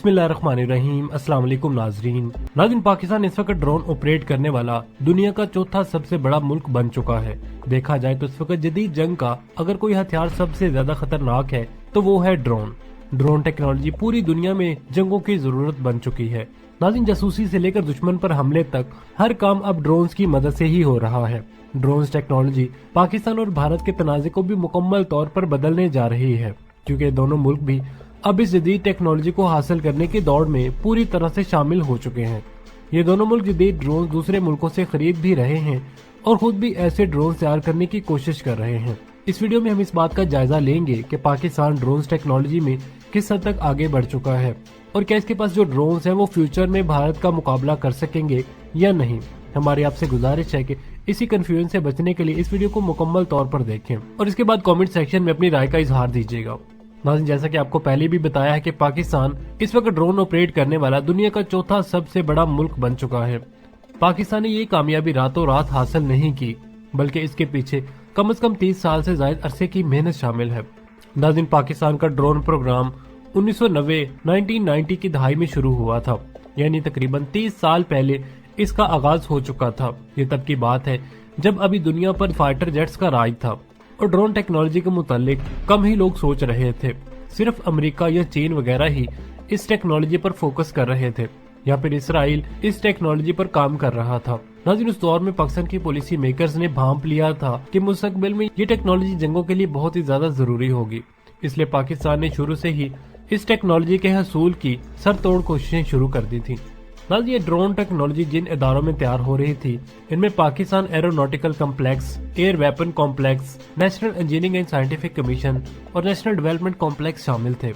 बिस्मिल्लाहिर्रहमानिर्रहीम। अस्सलाम वालेकुम नाजरीन, पाकिस्तान इस वक्त ड्रोन ऑपरेट करने वाला दुनिया का चौथा सबसे बड़ा मुल्क बन चुका है। देखा जाए तो इस वक्त जदीद जंग का अगर कोई हथियार सबसे ज्यादा खतरनाक है तो वो है ड्रोन। ड्रोन टेक्नोलॉजी पूरी दुनिया में जंगों की जरूरत बन चुकी है। नाज़रीन, जासूसी से लेकर दुश्मन पर हमले तक हर काम अब ड्रोन्स की मदद से ही हो रहा है। ड्रोन्स टेक्नोलॉजी पाकिस्तान और भारत के तनाज़े को भी मुकम्मल तौर पर बदलने जा रही है, क्योंकि दोनों मुल्क भी अब इस जदीद टेक्नोलॉजी को हासिल करने की दौड़ में पूरी तरह से शामिल हो चुके हैं। ये दोनों मुल्क जदीद ड्रोन दूसरे मुल्कों से खरीद भी रहे हैं और खुद भी ऐसे ड्रोन तैयार करने की कोशिश कर रहे हैं। इस वीडियो में हम इस बात का जायजा लेंगे कि पाकिस्तान ड्रोन टेक्नोलॉजी में किस हद तक आगे बढ़ चुका है और क्या इसके पास जो ड्रोन है वो फ्यूचर में भारत का मुकाबला कर सकेंगे या नहीं। हमारी आपसे गुजारिश है कि इसी कंफ्यूजन से बचने के लिए इस वीडियो को मुकम्मल तौर पर देखें और इसके बाद कमेंट सेक्शन में अपनी राय का इजहार दीजिएगा। नाज़रीन, जैसा कि आपको पहले भी बताया है कि पाकिस्तान इस वक्त ड्रोन ऑपरेट करने वाला दुनिया का चौथा सबसे बड़ा मुल्क बन चुका है। पाकिस्तान ने ये कामयाबी रातों रात हासिल नहीं की, बल्कि इसके पीछे कम से कम 30 साल से ज्यादा अरसे की मेहनत शामिल है। नाज़रीन, पाकिस्तान का ड्रोन प्रोग्राम 1990 की दहाई में शुरू हुआ था, यानी तकरीबन 30 साल पहले इसका आगाज हो चुका था। ये तब की बात है जब अभी दुनिया पर फाइटर जेट्स का राज था और ड्रोन टेक्नोलॉजी के मुतालिक कम ही लोग सोच रहे थे। सिर्फ अमेरिका या चीन वगैरह ही इस टेक्नोलॉजी पर फोकस कर रहे थे, या फिर इसराइल इस टेक्नोलॉजी पर काम कर रहा था। नाज़रीन, उस दौर में पाकिस्तान की पॉलिसी मेकर्स ने भांप लिया था कि मुस्तकबिल में ये टेक्नोलॉजी जंगों के लिए बहुत ही ज्यादा जरूरी होगी। इसलिए पाकिस्तान ने शुरू से ही इस टेक्नोलॉजी के हसूल की सरतोड़ कोशिशें शुरू कर दी थी। नाज़रीन, ये ड्रोन टेक्नोलॉजी जिन इदारों में तैयार हो रही थी इनमें Pakistan aeronautical complex, air weapon complex, national engineering and scientific commission और नेशनल डेवलपमेंट कॉम्प्लेक्स शामिल थे।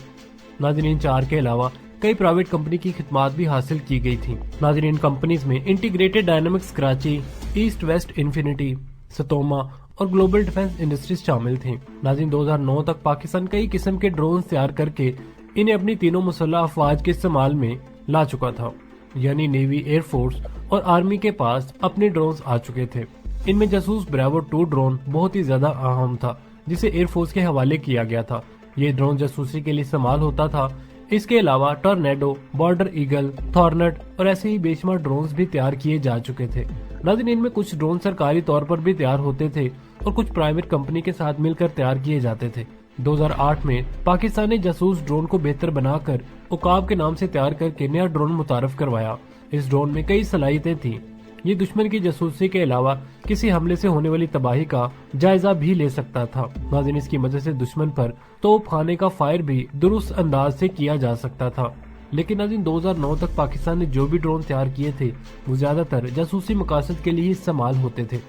नाज़रीन, इन चार के अलावा कई प्राइवेट कंपनी की खिदमात भी हासिल की गई थी। नाज़रीन, इन कंपनीज में Integrated Dynamics Karachi, East West Infinity, सतोमा और ग्लोबल डिफेंस इंडस्ट्रीज शामिल थी। नाज़रीन, 2009 तक पाकिस्तान कई किस्म के ड्रोन तैयार करके इन्हें अपनी तीनों मुसल्लह अफवाज के इस्तेमाल में ला चुका था, यानी नेवी, एयरफोर्स और आर्मी के पास अपने ड्रोन्स आ चुके थे। इनमें जासूस ब्रावो 2 ड्रोन बहुत ही ज्यादा अहम था, जिसे एयरफोर्स के हवाले किया गया था। ये ड्रोन जासूसी के लिए इस्तेमाल होता था। इसके अलावा टॉर्नेडो, बॉर्डर ईगल, थॉर्नेट और ऐसे ही बेशुमार ड्रोन्स भी तैयार किए जा चुके थे। नाज़रीन, इनमें कुछ ड्रोन सरकारी तौर पर भी तैयार होते थे और कुछ प्राइवेट कंपनी के साथ मिलकर तैयार किए जाते थे। 2008 में पाकिस्तान ने जासूस ड्रोन को बेहतर बनाकर उकाब के नाम से तैयार करके नया ड्रोन मुतारफ करवाया। इस ड्रोन में कई सलाहियतें थी। ये दुश्मन की जासूसी के अलावा किसी हमले से होने वाली तबाही का जायजा भी ले सकता था। नाज़रीन, इसकी मदद से दुश्मन पर तोप खाने का फायर भी दुरुस्त अंदाज से किया जा सकता था। लेकिन नाज़रीन, 2009 तक पाकिस्तान ने जो भी ड्रोन तैयार किए थे वो ज्यादातर जासूसी मकासद के लिए ही इस्तेमाल होते थे,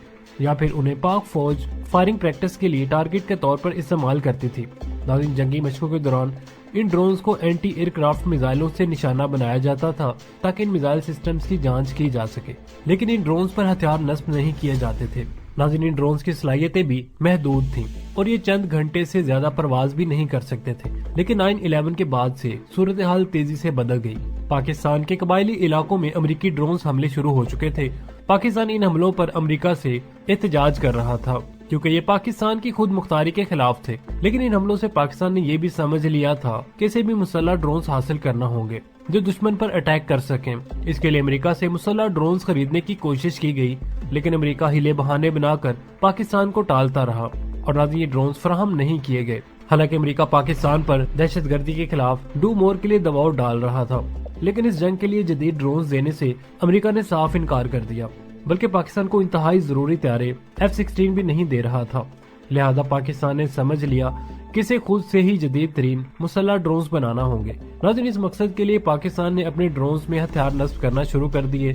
या फिर उन्हें पाक फौज फायरिंग प्रैक्टिस के लिए टारगेट के तौर पर इस्तेमाल करती थी। नाज़रीन, जंगी मशकों के दौरान इन ड्रोन्स को एंटी एयरक्राफ्ट मिसाइलों से निशाना बनाया जाता था ताकि इन मिसाइल सिस्टम्स की जांच की जा सके, लेकिन इन ड्रोन्स पर हथियार नस्ब नहीं किए जाते थे। नाज़रीन, इन ड्रोन्स की सलाहियतें भी महदूद थीं और ये चंद घंटे से ज्यादा परवाज भी नहीं कर सकते थे। लेकिन 9/11 के बाद से सूरत हाल तेजी से बदल गई। पाकिस्तान के कबायली इलाकों में अमेरिकी ड्रोन हमले शुरू हो चुके थे। पाकिस्तान इन हमलों पर अमेरिका से एहतजाज कर रहा था, क्योंकि ये पाकिस्तान की खुद मुख्तारी के खिलाफ थे। लेकिन इन हमलों से पाकिस्तान ने ये भी समझ लिया था कि इसे भी मुसल्लह ड्रोन हासिल करना होंगे जो दुश्मन पर अटैक कर सकें। इसके लिए अमेरिका से मुसल्लह ड्रोन खरीदने की कोशिश की गई, लेकिन अमेरिका हिले बहाने बनाकर पाकिस्तान को टालता रहा और नाज़रीन, ये ड्रोन फराहम नहीं किए गए। हालांकि अमेरिका पाकिस्तान पर दहशतगर्दी के खिलाफ डू मोर के लिए दबाव डाल रहा था, लेकिन इस जंग के लिए जदीद ड्रोन देने से अमेरिका ने साफ इनकार कर दिया, बल्कि पाकिस्तान को इंतहाई जरूरी तैयारे F-16 भी नहीं दे रहा था। लिहाजा पाकिस्तान ने समझ लिया कि इसे खुद से ही जदीद तरीन मुसल्लह ड्रोन्स बनाना होंगे। नाज़रीन, इस मकसद के लिए पाकिस्तान ने अपने ड्रोन्स में हथियार नस्ब करना शुरू कर दिए।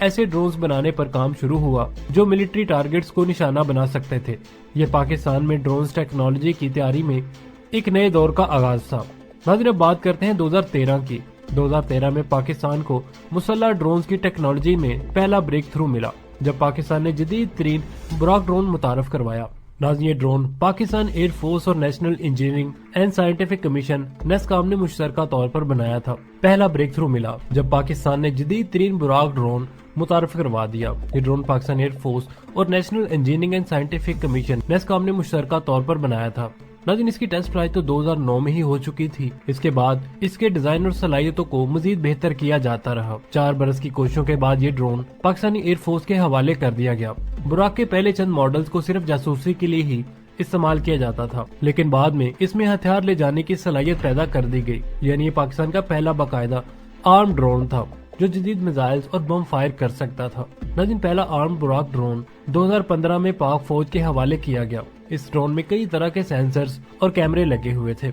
ऐसे ड्रोन्स बनाने पर काम शुरू हुआ जो मिलिट्री टारगेट्स को निशाना बना सकते थे। ये पाकिस्तान में ड्रोन्स टेक्नोलॉजी की तैयारी में एक नए दौर का आगाज था। नाज़रीन, अब बात करते हैं 2013 की। 2013 में पाकिस्तान को मुसल्लह ड्रोन्स की टेक्नोलॉजी में पहला ब्रेक थ्रू मिला, जब पाकिस्तान ने जदीद तरीन बुराक ड्रोन मुतारफ करवाया। नाज़रीन, ये ड्रोन पाकिस्तान एयरफोर्स और national engineering and scientific commission NASSCOM ने मुश्तरका तौर पर बनाया था। पहला ब्रेक थ्रू मिला जब पाकिस्तान ने जदीद तरीन बुराक ड्रोन मुतारफ करवा दिया। ये ड्रोन पाकिस्तान एयरफोर्स और national engineering and scientific commission NASSCOM ने मुश्तरका तौर पर बनाया था। नाज़रीन इसकी टेस्ट फ्लाइट तो 2009 में ही हो चुकी थी। इसके बाद इसके डिजाइन और सलाहियतों को मजीद बेहतर किया जाता रहा। 4 बरस की कोशिशों के बाद ये ड्रोन पाकिस्तानी एयरफोर्स के हवाले कर दिया गया। बुराक के पहले चंद मॉडल्स को सिर्फ जासूसी के लिए ही इस्तेमाल किया जाता था, लेकिन बाद में इसमें हथियार ले जाने की सलाहियत पैदा कर दी गई। यानी ये पाकिस्तान का पहला बाकायदा आर्म ड्रोन था जो जदीद मिसाइल्स और बम फायर कर सकता था। नाज़रीन पहला आर्म बुराक ड्रोन 2015 में पाक फौज के हवाले किया गया। इस ड्रोन में कई तरह के सेंसर्स और कैमरे लगे हुए थे,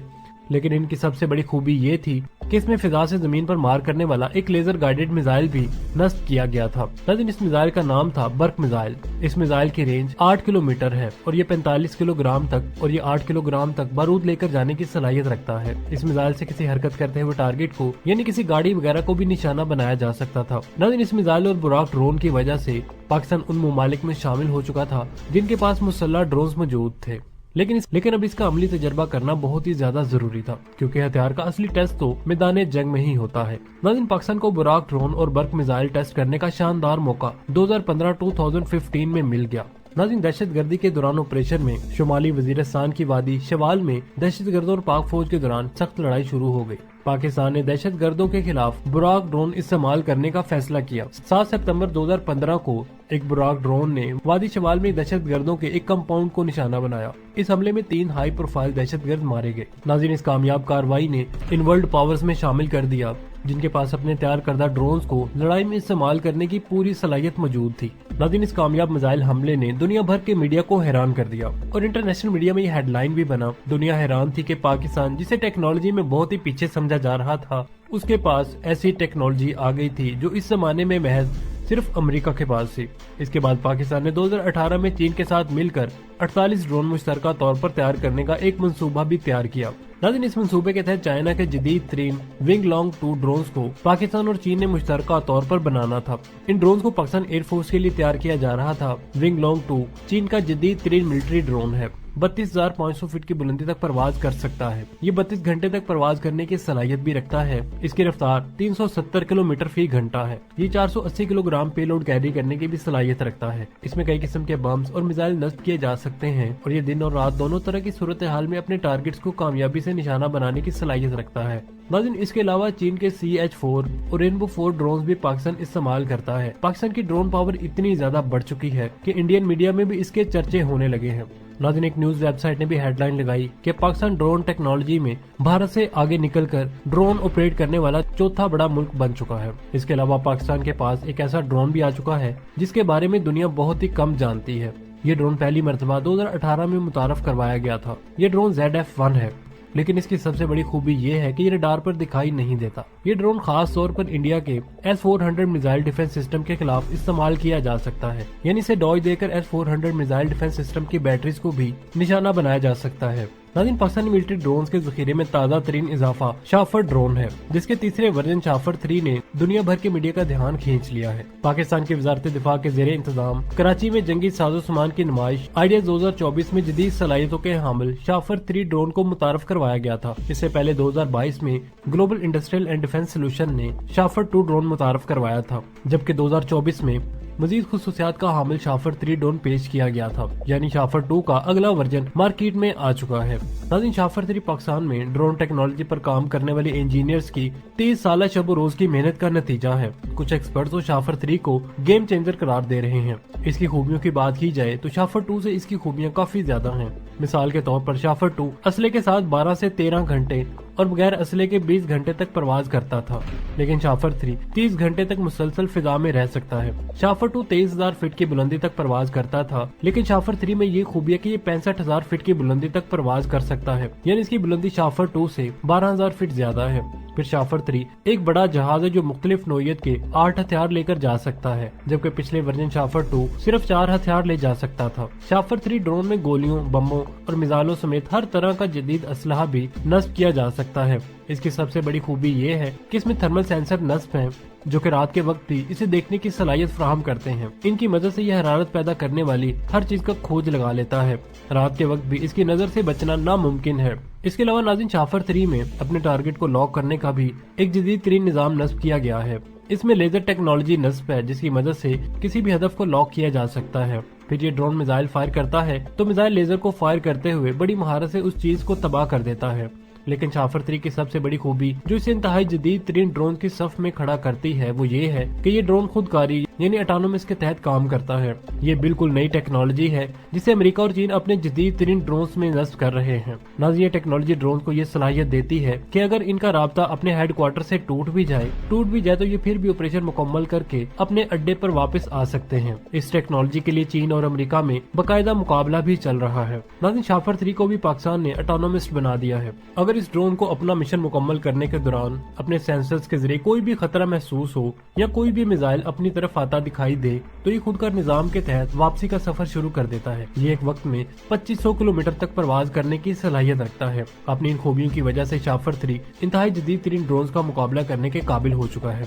लेकिन इनकी सबसे बड़ी खूबी ये थी कि इसमें फिजा से जमीन पर मार करने वाला एक लेजर गाइडेड मिसाइल भी नस्ब किया गया था। लेकिन इस मिसाइल का नाम था बर्क मिसाइल। इस मिसाइल की रेंज 8 किलोमीटर है और ये 45 किलोग्राम तक 8 किलोग्राम तक बारूद लेकर जाने की सलाहियत रखता है। इस मिसाइल से किसी हरकत करते हुए टारगेट को यानी किसी गाड़ी वगैरह को भी निशाना बनाया जा सकता था। लेकिन इस मिसाइल और बुराक ड्रोन की वजह से पाकिस्तान उन ममालिक में शामिल हो चुका था जिनके पास मुसल्लह ड्रोन मौजूद थे। लेकिन अब इसका अमली तजर्बा करना बहुत ही ज्यादा जरूरी था, क्योंकि हथियार का असली टेस्ट तो मैदान जंग में ही होता है। नाज़रीन पाकिस्तान को बुराक ड्रोन और बर्क मिसाइल टेस्ट करने का शानदार मौका 2015-2015 में मिल गया। नाज़रीन दहशतगर्दी के दौरान ऑपरेशन में शुमाली वजीरिस्तान की वादी शवाल में दहशतगर्दों और पाक फौज के दौरान सख्त लड़ाई शुरू हो गई। पाकिस्तान ने दहशतगर्दों के खिलाफ बुराक ड्रोन इस्तेमाल करने का फैसला किया। 7 सितंबर 2015 को एक बुराक ड्रोन ने वादी शवाल में दहशतगर्दों के एक कंपाउंड को निशाना बनाया। इस हमले में 3 हाई प्रोफाइल दहशतगर्द मारे गए। नाज़रीन इस कामयाब कार्रवाई ने इन वर्ल्ड पावर्स में शामिल कर दिया जिनके पास अपने तैयार करदा ड्रोन्स को लड़ाई में इस्तेमाल करने की पूरी सलाहियत मौजूद थी। नाज़रीन इस कामयाब मिसाइल हमले ने दुनिया भर के मीडिया को हैरान कर दिया और इंटरनेशनल मीडिया में ये हेडलाइन भी बना। दुनिया हैरान थी कि पाकिस्तान, जिसे टेक्नोलॉजी में बहुत ही पीछे समझा जा रहा था, उसके पास ऐसी टेक्नोलॉजी आ गई थी जो इस जमाने में महज सिर्फ अमेरिका के पास थी। इसके बाद पाकिस्तान ने 2018 में चीन के साथ मिलकर 48 ड्रोन मुश्तरका तौर पर तैयार करने का एक मंसूबा भी तैयार किया। नाज़रीन इस मंसूबे के तहत चाइना के जदीद तरीन विंग लॉन्ग 2 ड्रोन्स को पाकिस्तान और चीन ने मुश्तरका तौर पर बनाना था। इन ड्रोन्स को पाकिस्तान एयरफोर्स के लिए तैयार किया जा रहा था। विंग लॉन्ग 2 चीन का जदीद तरीन मिलिट्री ड्रोन है। 32,500 फीट की बुलंदी तक परवाज कर सकता है। ये 32 घंटे तक परवाज करने की सलाहियत भी रखता है। इसकी रफ्तार 370 किलोमीटर फी घंटा है। ये 480 किलोग्राम पेलोड कैरी करने की भी सलाहियत रखता है। इसमें कई किस्म के बम्स और मिसाइल नस्ब किए जा सकते हैं और ये दिन और रात दोनों तरह की सूरत हाल में अपने टारगेट्स को कामयाबी से निशाना बनाने की सलाहियत रखता है। नाज़रीन इसके अलावा चीन के CH-4 और रेनबो 4 ड्रोन भी पाकिस्तान इस्तेमाल करता है। पाकिस्तान की ड्रोन पावर इतनी ज्यादा बढ़ चुकी है कि इंडियन मीडिया में भी इसके चर्चे होने लगे हैं। नाज़रीन एक न्यूज वेबसाइट ने भी हेडलाइन लगाई कि पाकिस्तान ड्रोन टेक्नोलॉजी में भारत से आगे निकलकर ड्रोन ऑपरेट करने वाला चौथा बड़ा मुल्क बन चुका है। इसके अलावा पाकिस्तान के पास एक ऐसा ड्रोन भी आ चुका है जिसके बारे में दुनिया बहुत ही कम जानती है। ये ड्रोन पहली मर्तबा 2018 में मुतारफ करवाया गया था। ये ड्रोन ZF-1 है, लेकिन इसकी सबसे बड़ी खूबी ये है कि ये रडार पर दिखाई नहीं देता। ये ड्रोन खास तौर पर इंडिया के S-400 मिसाइल डिफेंस सिस्टम के खिलाफ इस्तेमाल किया जा सकता है। यानी इसे डॉज देकर S-400 मिसाइल डिफेंस सिस्टम की बैटरीज को भी निशाना बनाया जा सकता है। नाज़रीन पाकिस्तानी मिलिट्री ड्रोन्स के जखीरे में ताज़ा तरीन इजाफा शाफर ड्रोन है, जिसके तीसरे वर्जन शाफर 3 ने दुनिया भर के मीडिया का ध्यान खींच लिया है। पाकिस्तान की वजारत दिफा के जेरे इंतजाम कराची में जंगी साजो सामान की नुमाइश आइडियाज 2024 में जदीद सलाहियतों के हामिल शाफर 3 ड्रोन को मुतारफ करवाया गया था। इससे पहले 2022 में global industrial and defence solution ने शाफर 2 ड्रोन मुतारफ करवाया था, जबकि 2024 में मजीद खुसूसियात का हामिल शाफर 3 ड्रोन पेश किया गया था। यानी शाफर 2 का अगला वर्जन मार्केट में आ चुका है। नाज़रीन शाफर 3 पाकिस्तान में ड्रोन टेक्नोलॉजी पर काम करने वाले इंजीनियर्स की 30 साल शब रोज की मेहनत का नतीजा है। कुछ एक्सपर्ट्स तो शाफर 3 को गेम चेंजर करार दे रहे हैं। इसकी खूबियों की बात की जाए तो शाफर 2 से इसकी खूबियां काफी ज्यादा हैं। मिसाल के तौर पर शाफर 2 असले के साथ 12 से 13 घंटे और बगैर असले के 20 घंटे तक परवाज करता था, लेकिन शाफर 3 30 घंटे तक मुसलसल फिजा में रह सकता है। शाफर 2 23,000 फीट की बुलंदी तक परवाज करता था, लेकिन शाफर 3 में ये खूबी है कि ये 65,000 फीट की बुलंदी तक परवाज कर सकता है। यानी इसकी बुलंदी शाफर 2 से 12,000 फीट ज्यादा है। फिर शाफर 3 एक बड़ा जहाज है जो मुख्तलिफ नोयत के 8 हथियार लेकर जा सकता है, जबकि पिछले वर्जन शाफर 2 सिर्फ 4 हथियार ले जा सकता था। शाफर 3 ड्रोन में गोलियों, बमों और मिसाइलों समेत हर तरह का जदीद असलहा भी नस्ब किया जा सकता है। इसकी सबसे बड़ी खूबी ये है कि इसमें थर्मल सेंसर नस्ब हैं, जो कि रात के वक्त भी इसे देखने की सलाहियत फराहम करते हैं। इनकी मदद से यह हरारत पैदा करने वाली हर चीज का खोज लगा लेता है। रात के वक्त भी इसकी नजर से बचना नामुमकिन है। इसके अलावा नाज़रीन शाफर 3 में अपने टारगेट को लॉक करने का भी एक जदीद तरीन निजाम नस्ब किया गया है। इसमें लेजर टेक्नोलॉजी नस्ब है, जिसकी मदद से किसी भी हदफ को लॉक किया जा सकता है। پھر یہ ڈرون میزائل فائر کرتا ہے تو میزائل لیزر کو فائر کرتے ہوئے بڑی مہارت سے اس چیز کو تباہ کر دیتا ہے۔ لیکن شافر 3 کی سب سے بڑی خوبی جو اسے انتہائی جدید ترین ڈرون کی صف میں کھڑا کرتی ہے وہ یہ ہے کہ یہ ڈرون خودکاری یعنی اٹانومس کے تحت کام کرتا ہے۔ یہ بالکل نئی ٹیکنالوجی ہے جسے امریکہ اور چین اپنے جدید ترین ڈرونز میں نصب کر رہے ہیں۔ ناظرین، یہ ٹیکنالوجی ڈرون کو یہ صلاحیت دیتی ہے کہ اگر ان کا رابطہ اپنے ہیڈ کوارٹر سے ٹوٹ بھی جائے تو یہ پھر بھی آپریشن مکمل کر کے اپنے اڈے پر واپس آ سکتے ہیں۔ اس ٹیکنالوجی کے لیے چین اور امریکہ میں باقاعدہ مقابلہ بھی چل رہا ہے۔ ناظرین، شافر 3 کو بھی پاکستان نے اٹانومس بنا دیا ہے۔ اگر اس ڈرون کو اپنا مشن مکمل کرنے کے دوران اپنے سینسرز کے ذریعے کوئی بھی خطرہ محسوس ہو یا کوئی بھی میزائل اپنی طرف آتا دکھائی دے تو یہ خود کار نظام کے تحت واپسی کا سفر شروع کر دیتا ہے۔ یہ ایک وقت میں 2500 کلومیٹر تک پرواز کرنے کی صلاحیت رکھتا ہے۔ اپنی ان خوبیوں کی وجہ سے شافر 3 انتہائی جدید ترین ڈرونز کا مقابلہ کرنے کے قابل ہو چکا ہے۔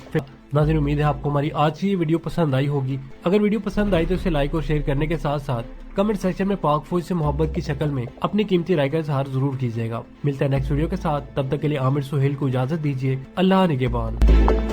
ناظرین، امید ہے آپ کو ہماری آج کی یہ ویڈیو پسند آئی ہوگی۔ اگر ویڈیو پسند آئی تو اسے لائک اور شیئر کرنے کے ساتھ ساتھ کمنٹ سیکشن میں پاک فوج سے محبت کی شکل میں اپنی قیمتی رائے کا اظہار ضرور کیجیے گا۔ ملتا ہے نیکسٹ ویڈیو کے ساتھ، تب تک کے لیے عامر سہیل کو اجازت دیجیے۔ اللہ نگہبان۔